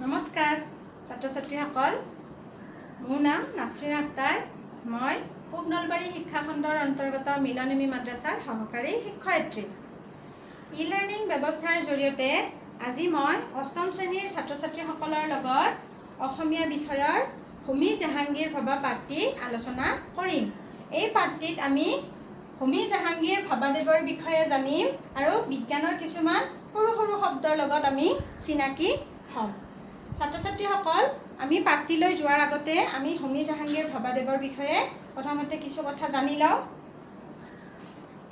নমস্কাৰ ছাত্ৰ ছাত্ৰীসকল, মোৰ নাম নাছৰিন আক্তাৰ। মই পূব নলবাৰী শিক্ষাখণ্ডৰ অন্তৰ্গত মিলনেমী মাদ্ৰাছাৰ সহকাৰী শিক্ষয়িত্ৰী। ই লাৰ্ণিং ব্যৱস্থাৰ জৰিয়তে আজি মই অষ্টম শ্ৰেণীৰ ছাত্ৰ ছাত্ৰীসকলৰ লগত অসমীয়া বিষয়ৰ হোমী জাহাংগীৰ ভাবা পাঠটি আলোচনা কৰিম। এই পাঠটিত আমি হোমী জাহাংগীৰ ভাবাদেৱৰ বিষয়ে জানিম আৰু বিজ্ঞানৰ কিছুমান সৰু সৰু শব্দৰ লগত আমি চিনাকি হ'ম। ছাত্ৰ ছাত্ৰীসকল, আমি পাঠটিলৈ যোৱাৰ আগতে আমি হোমী জাহাংগীৰ ভাবাদেৱৰ বিষয়ে প্ৰথমতে কিছু কথা জানি লওঁ।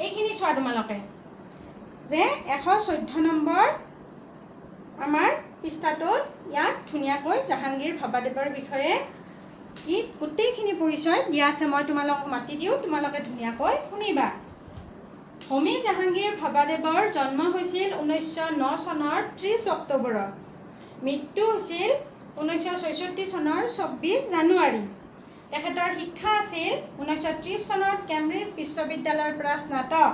এইখিনি চোৱা তোমালোকে যে 114 নম্বৰ আমাৰ পৃষ্ঠাটোত ইয়াত ধুনীয়াকৈ জাহাংগীৰ ভাবাদেৱৰ বিষয়ে কি গোটেইখিনি পৰিচয় দিয়া আছে। মই তোমালোকক মাতি দিওঁ, তোমালোকে ধুনীয়াকৈ শুনিবা। হোমী জাহাংগীৰ ভাবাদেৱৰ জন্ম হৈছিল 1909 চনৰ 30 অক্টোবৰত। মৃত্যু হৈছিল 1966 চনৰ 24 জানুৱাৰী। তেখেতৰ শিক্ষা আছিল 1930 চনত কেম্ব্ৰিজ বিশ্ববিদ্যালয়ৰ পৰা স্নাতক,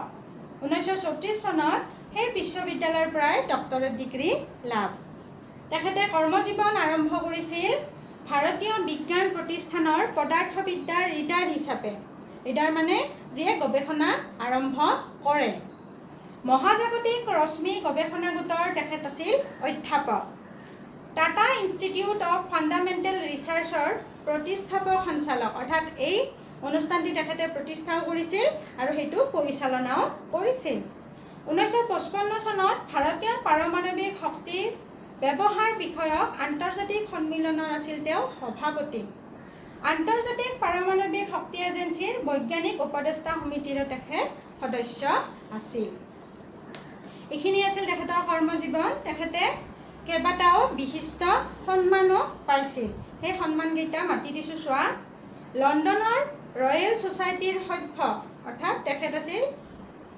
1934 চনত সেই বিশ্ববিদ্যালয়ৰ পৰাই ডক্টৰেট ডিগ্ৰী লাভ। তেখেতে কৰ্মজীৱন আৰম্ভ কৰিছিল ভাৰতীয় বিজ্ঞান প্ৰতিষ্ঠানৰ পদাৰ্থবিদ্যাৰ ৰিডাৰ হিচাপে। ৰিডাৰ মানে যিয়ে গৱেষণা আৰম্ভ কৰে। মহাজাগতিক ৰশ্মি গৱেষণা গোটৰ তেখেত আছিল অধ্যাপক। টাটা ইনষ্টিটিউট অফ ফাণ্ডামেণ্টেল ৰিচাৰ্চৰ প্ৰতিষ্ঠাপক সঞ্চালক, অৰ্থাৎ এই অনুষ্ঠানটি তেখেতে প্ৰতিষ্ঠাও কৰিছিল আৰু সেইটো পৰিচালনাও কৰিছিল। 1955 চনত ভাৰতীয় পাৰমাণৱিক শক্তিৰ ব্যৱহাৰ বিষয়ক আন্তৰ্জাতিক সন্মিলনৰ আছিল তেওঁ সভাপতি। আন্তৰ্জাতিক পাৰমাণৱিক শক্তি এজেঞ্চিৰ বৈজ্ঞানিক উপদেষ্টা সমিতিৰো তেখেত সদস্য আছিল। এইখিনি আছিল তেখেতৰ কৰ্মজীৱন। তেখেতে কেইবাটাও বিশিষ্ট সন্মানো পাইছিল। সেই সন্মানকেইটা মাতি দিছোঁ চোৱা। লণ্ডনৰ ৰয়েল ছ'চাইটিৰ সভ্য, অৰ্থাৎ তেখেত আছিল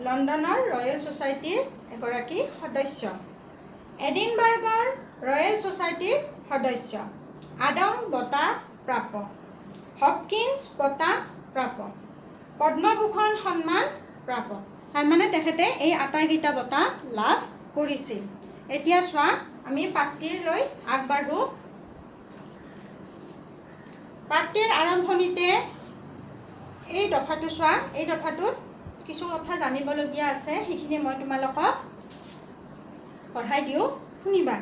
লণ্ডনৰ ৰয়েল ছ'চাইটিৰ এগৰাকী সদস্য। এডিনবাৰ্গৰ ৰয়েল ছ'চাইটিৰ সদস্য। আদম বঁটা প্ৰাপক, হপকিন্স বঁটা প্ৰাপক, পদ্মভূষণ সন্মান প্ৰাপক। তাৰমানে তেখেতে এই আটাইকেইটা বঁটা লাভ কৰিছিল। এতিয়া চোৱা, আমি পাঠটিলৈ আগবাঢ়োঁ। পাঠটিৰ আৰম্ভণিতে এই দফাটো চোৱা। এই দফাটোত কিছু কথা জানিবলগীয়া আছে, সেইখিনি মই তোমালোকক পঢ়াই দিওঁ, শুনিবা।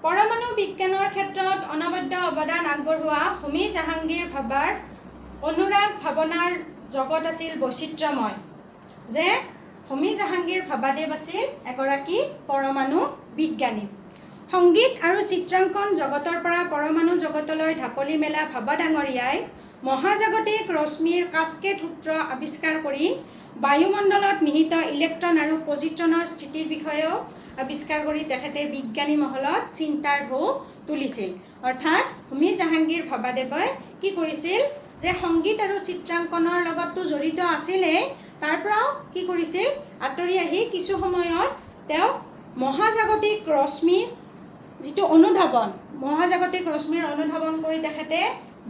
পৰমাণু বিজ্ঞানৰ ক্ষেত্ৰত অনবদ্য অৱদান আগবঢ়োৱা হোমী জাহাংগীৰ ভাবাৰ অনুৰাগ ভাৱনাৰ জগত আছিল বৈচিত্ৰ্যময়। যে হোমী জাহাংগীৰ ভাবাদেৱ আছিল এগৰাকী পৰমাণু বিজ্ঞানী। সংগীত আৰু চিত্ৰাংকন জগতৰ পৰা পৰমাণু জগতলৈ ঢাপলি মেলা ভাবা ডাঙৰীয়াই মহাজাগতিক ৰশ্মিৰ কাস্কেড সূত্ৰ আৱিষ্কাৰ কৰি বায়ুমণ্ডলত নিহিত ইলেক্ট্ৰন আৰু পজিট্ৰনৰ স্থিতিৰ বিষয়েও আৱিষ্কাৰ কৰি তেখেতে বিজ্ঞানী মহলত চিন্তাৰ ঢৌ তুলিছিল। অৰ্থাৎ হোমী জাহাংগীৰ ভাবাদেৱে কি কৰিছিল যে সংগীত আৰু চিত্ৰাংকনৰ লগততো জড়িত আছিলেই, তাৰ পৰাও কি কৰিছিল আঁতৰি আহি কিছু সময়ত তেওঁ মহাজাগতিক ৰশ্মিৰ যিটো অনুধাৱন, মহাজাগতিক ৰশ্মিৰ অনুধাৱন কৰি তেখেতে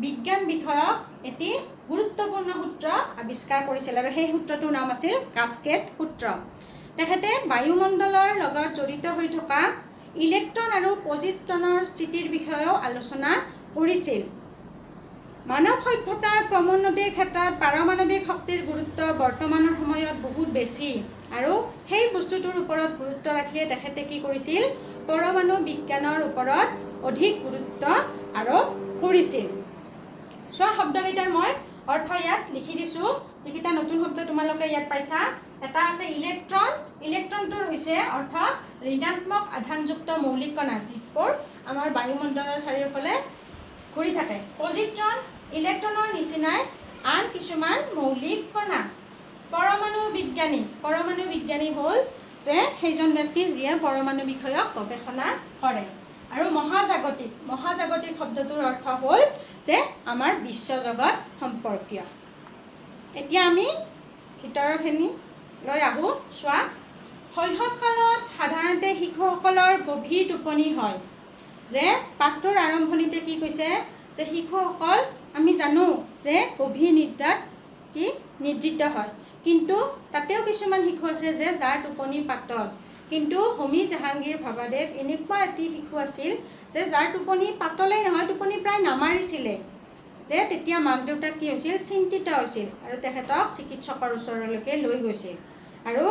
বিজ্ঞান বিষয়ক এটি গুৰুত্বপূৰ্ণ সূত্ৰ আৱিষ্কাৰ কৰিছিল আৰু সেই সূত্ৰটোৰ নাম আছিল কাস্কেড সূত্ৰ। তেখেতে বায়ুমণ্ডলৰ লগত জড়িত হৈ থকা ইলেক্ট্ৰন আৰু পজিট্ৰনৰ স্থিতিৰ বিষয়েও আলোচনা কৰিছিল। মানৱ সভ্যতাৰ ক্ৰমোন্নতিৰ ক্ষেত্ৰত পাৰমাণৱিক শক্তিৰ গুৰুত্ব বৰ্তমানৰ সময়ত বহুত বেছি আৰু সেই বস্তুটোৰ ওপৰত গুৰুত্ব ৰাখিয়ে তেখেতে কি কৰিছিল, পৰমাণু বিজ্ঞানৰ ওপৰত অধিক গুৰুত্ব আৰোপ কৰিছিল। চোৱা, শব্দকেইটাৰ মই অৰ্থ ইয়াত লিখি দিছোঁ। যিকেইটা নতুন শব্দ তোমালোকে ইয়াত পাইছা, এটা আছে ইলেক্ট্ৰন। ইলেক্ট্ৰনটোৰ হৈছে অৰ্থ ঋণাত্মক আধানযুক্ত মৌলিক কণা, যিবোৰ আমাৰ বায়ুমণ্ডলৰ চাৰিওফালে ঘূৰি থাকে। পজিট্ৰন, ইলেক্ট্ৰনৰ নিচিনাই আন কিছুমান মৌলিক কণা। পৰমাণু বিজ্ঞানী, পৰমাণু বিজ্ঞানী হ'ল যে সেইজন ব্যক্তি যিয়ে পৰমাণু বিষয়ক গৱেষণা কৰে। আৰু মহাজাগতিক, মহাজাগতিক শব্দটোৰ অৰ্থ হ'ল যে আমাৰ বিশ্বজগত সম্পৰ্কীয়। এতিয়া আমি ভিতৰৰখিনিলৈ আহোঁ। চোৱা, শৈশৱকালত সাধাৰণতে শিশুসকলৰ গভীৰ টোপনি হয়। যে পাঠটোৰ আৰম্ভণিতে কি কৈছে যে শিশুসকল আমি জানো যে গভীৰ নিদ্ৰাত কি নিদ্ৰিত হয়, কিন্তু তাতেও কিছুমান শিশু আছে যে যাৰ টোপনি পাতল। কিন্তু হোমী জাহাংগীৰ ভাবাদেৱ এনেকুৱা এটি শিশু আছিল যে যাৰ টোপনি পাতলেই নহয়, টোপনি প্ৰায় নামাৰিছিলে। যে তেতিয়া মাক দেউতাক কি হৈছিল, চিন্তিত হৈছিল আৰু তেখেতক চিকিৎসকৰ ওচৰলৈকে লৈ গৈছিল। আৰু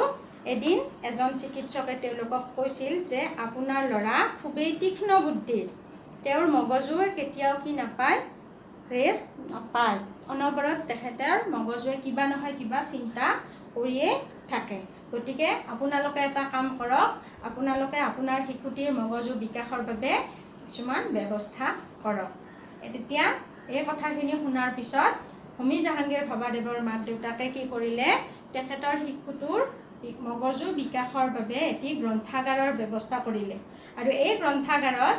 এদিন এজন চিকিৎসকে তেওঁলোকক কৈছিল যে আপোনাৰ ল'ৰা খুবেই তীক্ষ্ণ বুদ্ধিৰ, তেওঁৰ মগজুৱে কেতিয়াও কি নাপায়, ৰেষ্ট নাপায়, অনবৰত তেখেতৰ মগজুৱে কিবা নহয় কিবা চিন্তা কৰিয়ে থাকে। গতিকে আপোনালোকে এটা কাম কৰক, আপোনালোকে আপোনাৰ শিশুটিৰ মগজু বিকাশৰ বাবে কিছুমান ব্যৱস্থা কৰক। তেতিয়া এই কথাখিনি শুনাৰ পিছত হোমী জাহাংগীৰ ভাবাদেৱৰ মাক দেউতাকে কি কৰিলে, তেখেতৰ শিশুটোৰ মগজু বিকাশৰ বাবে এটি গ্ৰন্থাগাৰৰ ব্যৱস্থা কৰিলে। আৰু এই গ্ৰন্থাগাৰত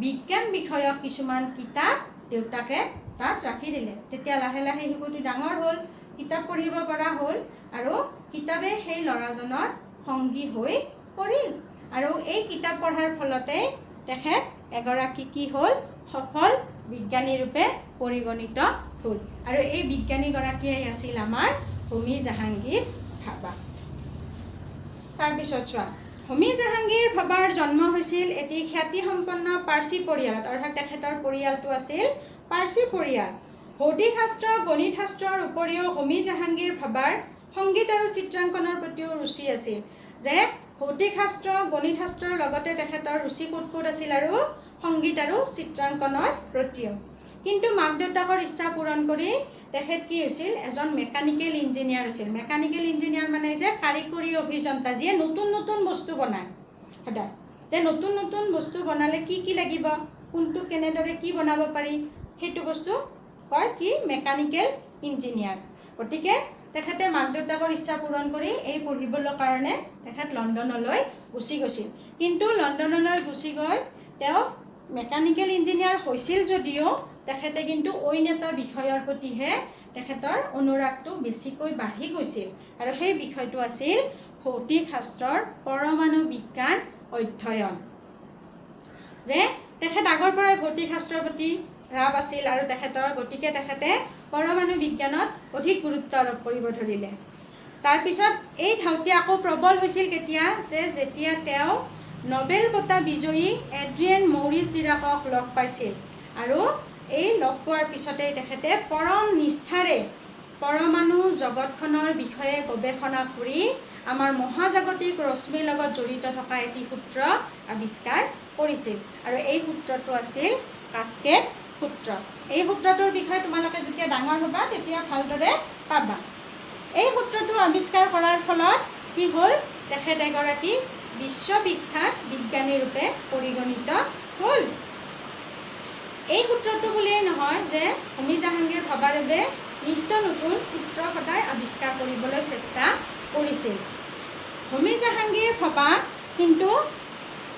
বিজ্ঞান বিষয়ক কিছুমান কিতাপ দেউতাকে তাত ৰাখি দিলে। তেতিয়া লাহে লাহে শিশুটো ডাঙৰ হ'ল, কিতাপ পঢ়িব পৰা হ'ল আৰু কিতাপে সেই ল'ৰাজনৰ সংগী হৈ পৰিল। আৰু এই কিতাপ পঢ়াৰ ফলতে তেখেত এগৰাকী কি হ'ল, সফল বিজ্ঞানী ৰূপে পৰিগণিত হ'ল। আৰু এই বিজ্ঞানীগৰাকীয়ে আছিল আমাৰ হোমী জাহাংগীৰ ভাবা। তাৰপিছত চোৱা, হোমী জাহাংগীৰ ভাবাৰ জন্ম হৈছিল এটি খ্যাতিসম্পন্ন পাৰ্চী পৰিয়ালত, অৰ্থাৎ তেখেতৰ পৰিয়ালটো আছিল পাৰ্চী পৰিয়াল। ভৌতিক শাস্ত্ৰ, গণিত শাস্ত্ৰৰ উপৰিও হোমী জাহাংগীৰ ভাবাৰ সংগীত আৰু চিত্ৰাংকনৰ প্ৰতিও ৰুচি আছিল। যে ভৌতিক শাস্ত্ৰ, গণিত শাস্ত্ৰৰ লগতে তেখেতৰ ৰুচি কুত আছিল আৰু সংগীত আৰু চিত্ৰাংকনৰ প্ৰতিও। কিন্তু মাক দেউতাকৰ ইচ্ছা পূৰণ কৰি তেখেত কি হৈছিল, এজন মেকানিকেল ইঞ্জিনিয়াৰ হৈছিল। মেকানিকেল ইঞ্জিনিয়াৰ মানে যে কাৰিকৰী অভিযন্তা, যিয়ে নতুন নতুন বস্তু বনায় সদায়। যে নতুন নতুন বস্তু বনালে কি কি লাগিব, কোনটো কেনেদৰে কি বনাব পাৰি, সেইটো বস্তু কয় কি, মেকানিকেল ইঞ্জিনিয়াৰ। গতিকে তেখেতে মাক দেউতাকৰ ইচ্ছা পূৰণ কৰি এই পঢ়িবলৈ কাৰণে তেখেত লণ্ডনলৈ গুচি গৈছিল। কিন্তু লণ্ডনলৈ গুচি গৈ তেওঁ মেকানিকেল ইঞ্জিনিয়াৰ হৈছিল যদিও তেখেতে কিন্তু অইন এটা বিষয়ৰ প্ৰতিহে তেখেতৰ অনুৰাগটো বেছিকৈ বাঢ়ি গৈছিল। আৰু সেই বিষয়টো আছিল ভৌতিক শাস্ত্ৰৰ পৰমাণু বিজ্ঞান অধ্যয়ন। যে তেখেত আগৰ পৰাই ভৌতিক শাস্ত্ৰৰ প্ৰতি ৰাপ আছিল আৰু তেখেতৰ, গতিকে তেখেতে পৰমাণু বিজ্ঞানত অধিক গুৰুত্ব আৰোপ কৰিব ধৰিলে। তাৰপিছত এই ধাউতি আকৌ প্ৰবল হৈছিল কেতিয়া, যে যেতিয়া তেওঁ নবেল বঁটা বিজয়ী এড্ৰিয়েন মৌৰিছ ডিৰাকক লগ পাইছিল। আৰু এই লগ পোৱাৰ পিছতেই তেখেতে পৰম নিষ্ঠাৰে পৰমাণু জগতখনৰ বিষয়ে গৱেষণা কৰি আমাৰ মহাজাগতিক ৰশ্মিৰ লগত জড়িত থকা এটি সূত্ৰ আৱিষ্কাৰ কৰিছিল। আৰু এই সূত্ৰটো আছিল কাস্কেড সূত্ৰ। এই সূত্ৰটোৰ বিষয়ে তোমালোকে যেতিয়া ডাঙৰ হ'বা তেতিয়া ভালদৰে পাবা। এই সূত্ৰটো আৱিষ্কাৰ কৰাৰ ফলত কি হ'ল, তেখেত এগৰাকী বিশ্ববিখ্যাত বিজ্ঞানী ৰূপে পৰিগণিত হ'ল। এই সূত্ৰটো বুলিয়েই নহয় যে হোমী জাহাংগীৰ ভাবাদেৱে নিত্য নতুন সূত্ৰ সদায় আৱিষ্কাৰ কৰিবলৈ চেষ্টা কৰিছিল। হোমী জাহাংগীৰ ভাবা কিন্তু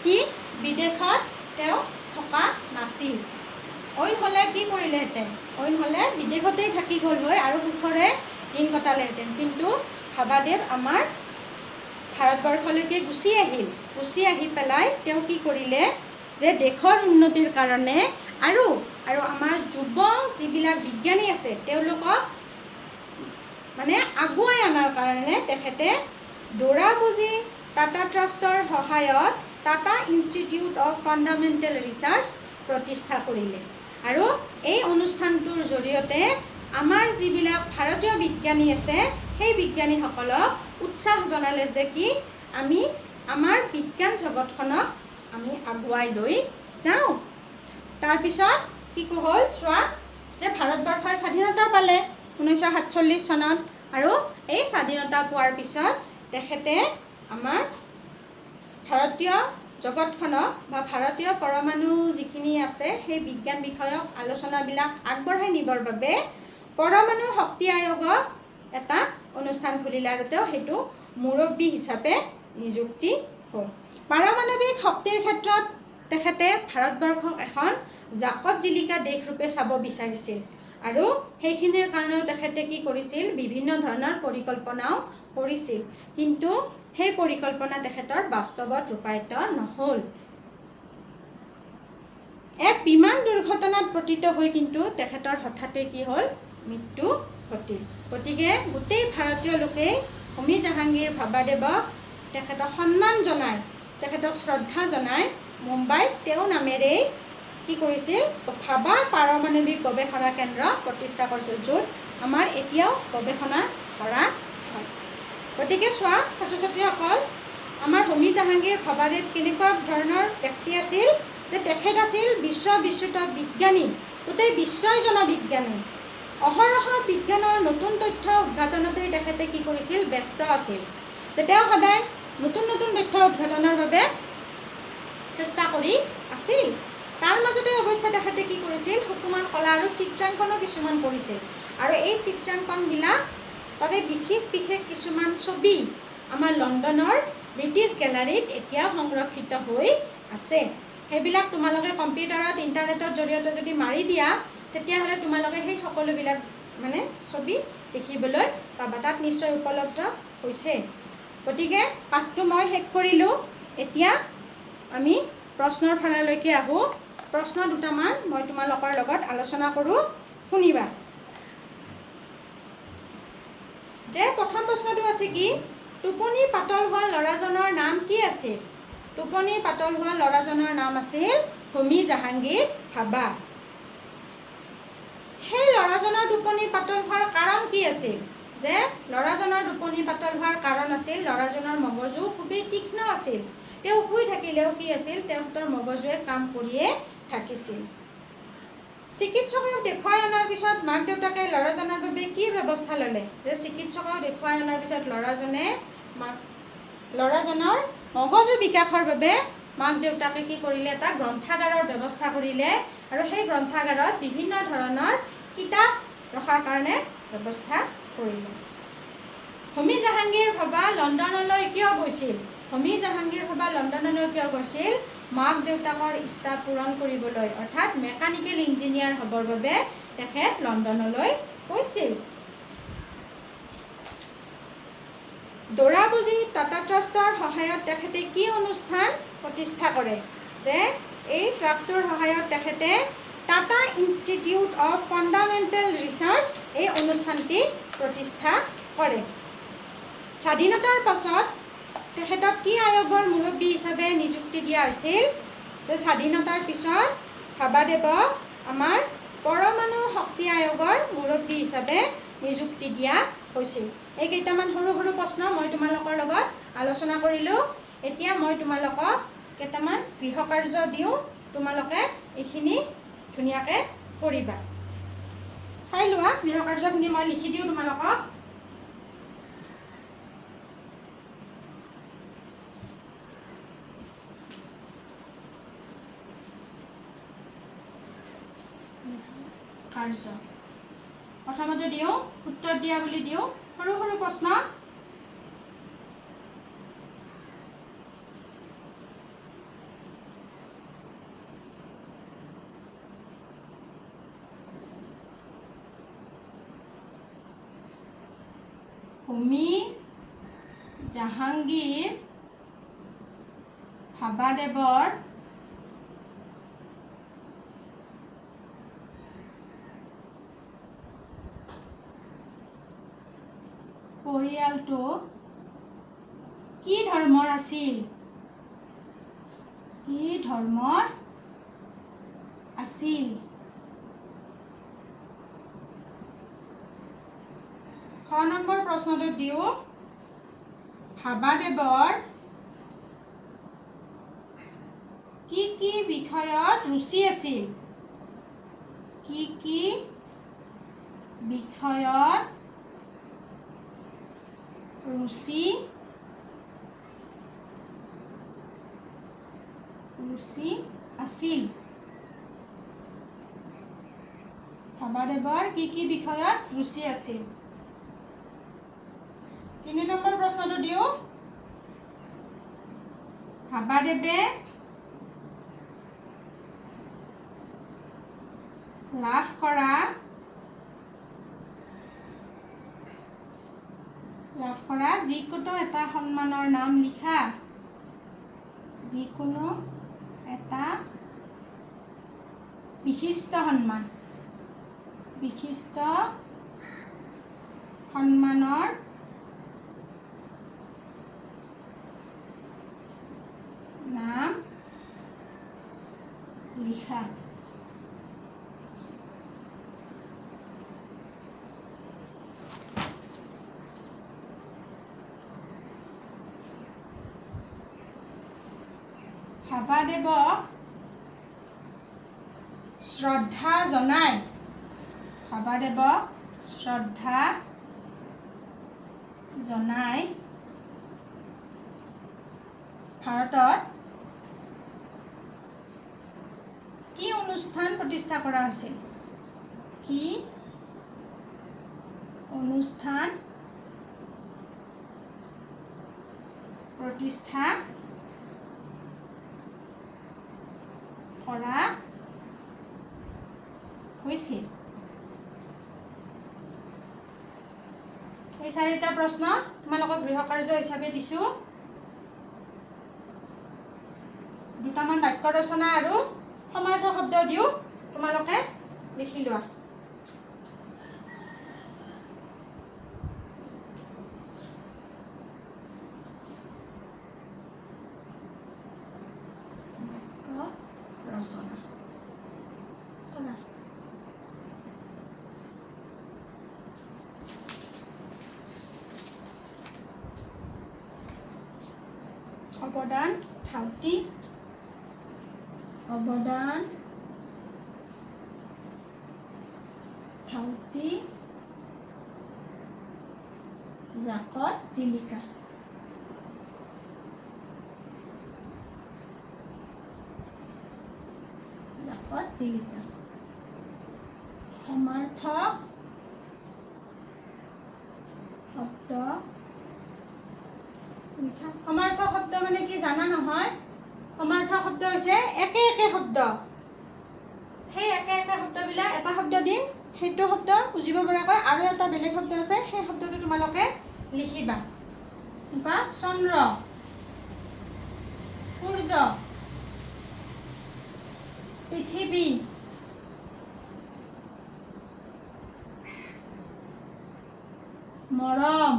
কি বিদেশত তেওঁ থকা নাছিল। অইন হ'লে কি কৰিলেহেঁতেন, অইন হ'লে বিদেশতেই থাকি গ'ল হয় আৰু সুখৰে দিন কটালেহেঁতেন। কিন্তু ভাবাদেৱ আমাৰ ভাৰতবৰ্ষলৈকে গুচি আহিল। গুচি আহি পেলাই তেওঁ কি কৰিলে, যে দেশৰ উন্নতিৰ কাৰণে আৰু আমাৰ যুৱ যিবিলাক বিজ্ঞানী আছে তেওঁলোকক মানে আগুৱাই অনাৰ কাৰণে তেখেতে দোৰাবুজি টাটা ট্ৰাষ্টৰ সহায়ত Tata institute of fundamental research প্ৰতিষ্ঠা কৰিলে। আৰু এই অনুষ্ঠানটোৰ জৰিয়তে আমাৰ যিবিলাক ভাৰতীয় বিজ্ঞানী আছে সেই বিজ্ঞানীসকলক উৎসাহ জনালে যে কি আমি আমাৰ বিজ্ঞান জগতখনক আমি আগুৱাই লৈ যাওঁ। তাৰপিছত কি হ'ল চোৱা, যে ভাৰতবৰ্ষই স্বাধীনতা পালে 1947 চনত। আৰু এই স্বাধীনতা পোৱাৰ পিছত তেখেতে আমাৰ ভাৰতীয় জগতখনক বা ভাৰতীয় পৰমাণু যিখিনি আছে সেই বিজ্ঞান বিষয়ক আলোচনাবিলাক আগবঢ়াই নিবৰ বাবে পৰমাণু শক্তি আয়োগৰ এটা অনুষ্ঠান খুলিলে আৰু তেওঁ সেইটো মুৰব্বী হিচাপে নিযুক্তি হ'ল। পাৰমাণৱিক শক্তিৰ ক্ষেত্ৰত তেখেতে ভাৰতবৰ্ষক এখন জাকত জিলিকা দেশ ৰূপে চাব বিচাৰিছিল। আৰু সেইখিনিৰ কাৰণেও তেখেতে কি কৰিছিল, বিভিন্ন ধৰণৰ পৰিকল্পনাও কৰিছিল। কিন্তু সেই পৰিকল্পনা তেখেতৰ বাস্তৱত ৰূপায়িত নহ'ল। এক বিমান দুৰ্ঘটনাত পতিত হৈ কিন্তু তেখেতৰ হঠাতে কি হ'ল, মৃত্যু ঘটিল। গতিকে গোটেই ভাৰতীয় লোকেই হোমী জাহাংগীৰ ভাবাদেৱক তেখেতক সন্মান জনাই, তেখেতক শ্ৰদ্ধা জনাই মুম্বাইত তেওঁ নামেৰেই কি কৰিছিল, ভাবা পাৰমাণৱিক গৱেষণা কেন্দ্ৰ প্ৰতিষ্ঠা কৰিছিল, য'ত আমাৰ এতিয়াও গৱেষণা কৰা হয়। গতিকে চোৱা ছাত্ৰ ছাত্ৰীসকল, আমাৰ হোমী জাহাংগীৰ ভাবাদেৱ কেনেকুৱা ধৰণৰ ব্যক্তি আছিল, যে তেখেত আছিল বিশ্ববিশ্ৰুত বিজ্ঞানী, গোটেই বিশ্বই জনা বিজ্ঞানী। অহৰহ বিজ্ঞানৰ নতুন তথ্য উদ্ঘাটনতেই তেখেতে কি কৰিছিল, ব্যস্ত আছিল। যে তেওঁ সদায় নতুন নতুন তথ্য উদ্ঘাটনৰ বাবে চেষ্টা কৰি আছিল। তাৰ মাজতে অৱশ্যে তেখেতে কি কৰিছিল, সুকুমাৰ কলা আৰু চিত্ৰাংকনো কিছুমান কৰিছিল। আৰু এই চিত্ৰাংকনবিলাক তাতে বিশেষ বিশেষ কিছুমান ছবি আমাৰ লণ্ডনৰ ব্ৰিটিছ গেলাৰীত এতিয়াও সংৰক্ষিত হৈ আছে। সেইবিলাক তোমালোকে কম্পিউটাৰত ইণ্টাৰনেটৰ জৰিয়তে যদি মাৰি দিয়া, তেতিয়াহ'লে তোমালোকে সেই সকলোবিলাক মানে ছবি দেখিবলৈ পাবা, তাত নিশ্চয় উপলব্ধ হৈছে। গতিকে পাঠটো মই শেষ কৰিলোঁ। এতিয়া আমি প্ৰশ্নৰ ফাললৈকে আহোঁ। প্ৰশ্ন দুটামান মই তোমালোকৰ লগত আলোচনা কৰোঁ, শুনিবা। যে প্ৰথম প্ৰশ্নটো আছে কি, টোপনি পাতল হোৱা ল'ৰাজনৰ নাম কি আছিল? টোপনি পাতল হোৱা ল'ৰাজনৰ নাম আছিল হোমী জাহাংগীৰ ভাবা। সেই ল'ৰাজনৰ টোপনি পাতল হোৱাৰ কাৰণ কি আছিল? যে ল'ৰাজনৰ টোপনি পাতল হোৱাৰ কাৰণ আছিল ল'ৰাজনৰ মগজু খুবেই তীক্ষ্ণ আছিল। তেওঁ শুই থাকিলেও কি আছিল, তেখেতৰ মগজুৱে কাম কৰিয়ে থাকিছিল। চিকিৎসকক দেখুৱাই অনাৰ পিছত মাক দেউতাকে ল'ৰাজনৰ বাবে কি ব্যৱস্থা ল'লে? যে চিকিৎসকক দেখুৱাই অনাৰ পিছত ল'ৰাজনৰ মগজু বিকাশৰ বাবে মাক দেউতাকে কি কৰিলে, এটা গ্ৰন্থাগাৰৰ ব্যৱস্থা কৰিলে। আৰু সেই গ্ৰন্থাগাৰত বিভিন্ন ধৰণৰ কিতাপ ৰখাৰ কাৰণে ব্যৱস্থা কৰিলে। হোমী জাহাংগীৰ ভাবা লণ্ডনলৈ কিয় গৈছিল? হোমী জাহাংগীৰ ভাবা লণ্ডনলৈ কিয় গৈছিল? মাক দেউতাকৰ ইচ্ছা পূৰণ কৰিবলৈ, অৰ্থাৎ মেকানিকেল ইঞ্জিনিয়াৰ হ'বৰ বাবে তেখেত লণ্ডনলৈ গৈছিল। দৰাবুজি টাটা ট্ৰাষ্টৰ সহায়ত তেখেতে কি অনুষ্ঠান প্ৰতিষ্ঠা কৰে? যে এই ট্ৰাষ্টৰ সহায়ত তেখেতে Tata institute of fundamental research এই অনুষ্ঠানটি প্ৰতিষ্ঠা কৰে। স্বাধীনতাৰ পাছত তেখেতক কি আয়োগৰ মুৰব্বী হিচাপে নিযুক্তি দিয়া হৈছিল? যে স্বাধীনতাৰ পিছত ভাবাদেৱক আমাৰ পৰমাণু শক্তি আয়োগৰ মুৰব্বী হিচাপে নিযুক্তি দিয়া হৈছিল। এই কেইটামান সৰু সৰু প্ৰশ্ন মই তোমালোকৰ লগত আলোচনা কৰিলোঁ। এতিয়া মই তোমালোকক কেইটামান গৃহকাৰ্য দিওঁ, তোমালোকে এইখিনি ধুনীয়াকৈ কৰিবা। চাই লোৱা গৃহকাৰ্যখিনি মই লিখি দিওঁ তোমালোকক। কাৰ্য প্ৰথমতে দিওঁ, উত্তৰ দিয়া বুলি দিওঁ, সৰু সৰু প্ৰশ্ন। হোমী জাহাংগীৰ ভাবাদেৱৰ পৰিয়ালটো কি ধৰ্মৰ আছিল? কি ধৰ্মৰ আছিল? খ নম্বৰ প্ৰশ্নটো দিওঁ, ভাবাদেৱৰ কি কি বিষয়ত ৰুচি আছিল? কি কি বিষয়ত ৰুচি আছিল? ভাবাদেৱৰ কি কি বিষয়ত ৰুচি আছিল? 3 নম্বৰ প্ৰশ্নটো দিওঁ, ভাবাদেৱে লাভ কৰা যিকোনো এটা সন্মানৰ নাম লিখা। যিকোনো এটা বিশিষ্ট সন্মানৰ লিখা। ভাবাদেৱক শ্ৰদ্ধা জনাই। ভাবাদেৱক শ্ৰদ্ধা জনাই ভাৰতত কি অনুষ্ঠান প্ৰতিষ্ঠা কৰা হৈছিল? কি অনুষ্ঠান প্ৰতিষ্ঠা কৰা হৈছিল? এই চাৰিটা প্ৰশ্ন তোমালোকক গৃহকাৰ্য হিচাপে দিছোঁ। দুটামান বাক্য ৰচনা আৰু সমাৰ্থক শব্দ দিও তোমালোকে লিখি লোৱা। ৰচনা অৱদান ধাউতি। অৱদান ধাউতি জাকত জিলিকা। জাকত জিলিকা। সমাৰ্থক শব্দ লিখা। সমাৰ্থক শব্দ মানে কি জানা নহয়? সমাৰ্থক শব্দ হৈছে একে একে শব্দ। সেই একে একে শব্দবিলাক এটা শব্দ দিম, সেইটো শব্দ বুজিব পৰাকৈ আৰু এটা বেলেগ শব্দ আছে, সেই শব্দটো তোমালোকে লিখিবা। বা চন্দ্ৰ, সূৰ্য, পৃথিৱী, মৰম,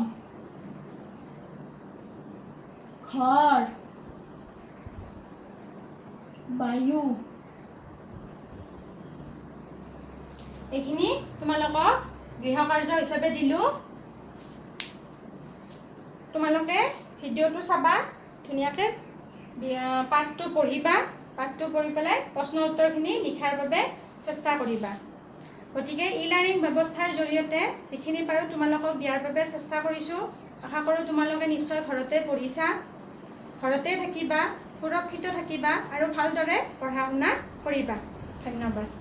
ঘৰ, বায়ু। এইখিনি তোমালোকক গৃহকাৰ্য হিচাপে দিলোঁ। তোমালোকে ভিডিঅ'টো চাবা, ধুনীয়াকৈ পাঠটো পঢ়িবা। পাঠটো পঢ়ি পেলাই প্ৰশ্ন উত্তৰখিনি লিখাৰ বাবে চেষ্টা কৰিবা। গতিকে ই লাৰ্ণিং ব্যৱস্থাৰ জৰিয়তে যিখিনি পাৰোঁ তোমালোকক দিয়াৰ বাবে চেষ্টা কৰিছোঁ। আশা কৰোঁ তোমালোকে নিশ্চয় ঘৰতে পঢ়িছা, ঘৰতে থাকিবা, সুৰক্ষিত থাকিবা আৰু ভালদৰে পঢ়া শুনা কৰিবা। ধন্যবাদ।